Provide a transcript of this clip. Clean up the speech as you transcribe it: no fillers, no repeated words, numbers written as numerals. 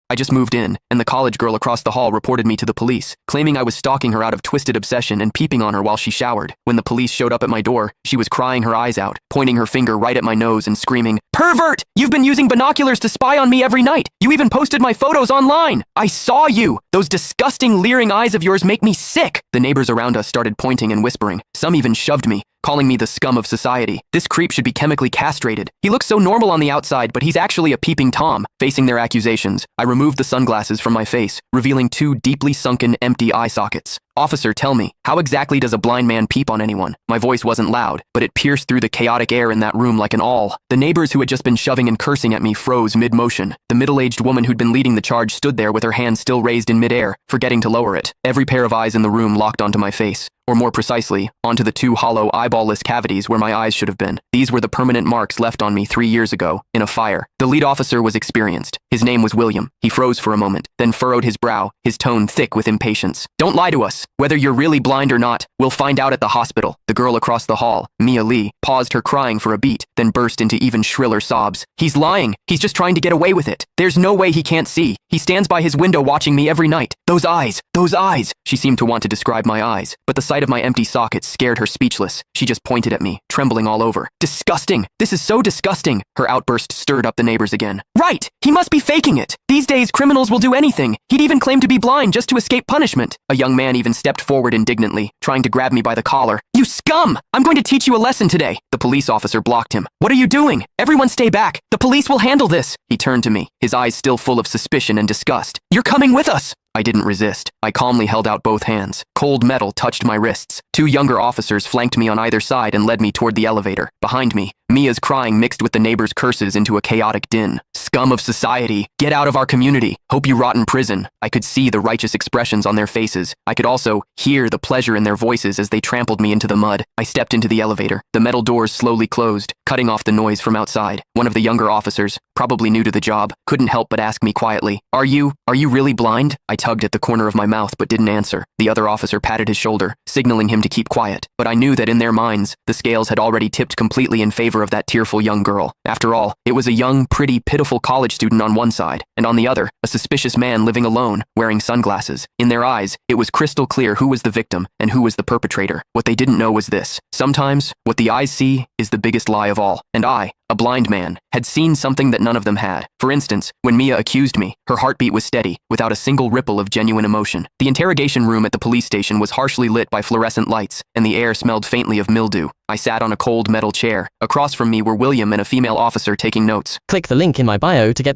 I just moved in, and the college girl across the hall reported me to the police, claiming I was stalking her out of twisted obsession and peeping on her while she showered. When the police showed up at my door, she was crying her eyes out, pointing her finger right at my nose and screaming, "Pervert! You've been using binoculars to spy on me every night! You even posted my photos online! I saw you! Those disgusting leering eyes of yours make me sick!" The neighbors around us started pointing and whispering. Some even shoved me, calling me the scum of society. This creep should be chemically castrated. He looks so normal on the outside, but he's actually a peeping Tom. Facing their accusations, I removed the sunglasses from my face, revealing two deeply sunken, empty eye sockets. "Officer, tell me, how exactly does a blind man peep on anyone?" My voice wasn't loud, but it pierced through the chaotic air in that room like an awl. The neighbors who had just been shoving and cursing at me froze mid-motion. The middle-aged woman who'd been leading the charge stood there with her hand still raised in mid-air, forgetting to lower it. Every pair of eyes in the room locked onto my face, or more precisely, onto the two hollow, eyeball-less cavities where my eyes should have been. These were the permanent marks left on me 3 years ago, in a fire. The lead officer was experienced. His name was William. He froze for a moment, then furrowed his brow, his tone thick with impatience. "Don't lie to us. Whether you're really blind or not, we'll find out at the hospital." The girl across the hall, Mia Lee, paused her crying for a beat, then burst into even shriller sobs. "He's lying. He's just trying to get away with it. There's no way he can't see. He stands by his window watching me every night. Those eyes, those eyes." She seemed to want to describe my eyes, but the sight of my empty sockets scared her speechless. She just pointed at me, trembling all over. "Disgusting! This is so disgusting!" Her outburst stirred up the neighbors again. "Right! He must be faking it! These days, criminals will do anything. He'd even claim to be blind just to escape punishment." A young man even stepped forward indignantly, trying to grab me by the collar. "You scum! I'm going to teach you a lesson today." The police officer blocked him. "What are you doing? Everyone stay back. The police will handle this." He turned to me, his eyes still full of suspicion and disgust. "You're coming with us." I didn't resist. I calmly held out both hands. Cold metal touched my wrists. Two younger officers flanked me on either side and led me toward the elevator. Behind me, Mia's crying mixed with the neighbors' curses into a chaotic din. "Scum of society! Get out of our community! Hope you rot in prison!" I could see the righteous expressions on their faces. I could also hear the pleasure in their voices as they trampled me into the mud. I stepped into the elevator. The metal doors slowly closed, cutting off the noise from outside. One of the younger officers, probably new to the job, couldn't help but ask me quietly, Are you really blind?" I tugged at the corner of my mouth but didn't answer. The other officer patted his shoulder, signaling him to keep quiet. But I knew that in their minds, the scales had already tipped completely in favor of that tearful young girl. After all, it was a young, pretty, pitiful college student on one side, and on the other, a suspicious man living alone, wearing sunglasses. In their eyes, it was crystal clear who was the victim and who was the perpetrator. What they didn't know was this: sometimes, what the eyes see is the biggest lie of all. And I, a blind man, had seen something that none of them had. For instance, when Mia accused me, her heartbeat was steady, without a single ripple of genuine emotion. The interrogation room at the police station was harshly lit by fluorescent lights, and the air smelled faintly of mildew. I sat on a cold metal chair. Across from me were William and a female officer taking notes. Click the link in my bio to get the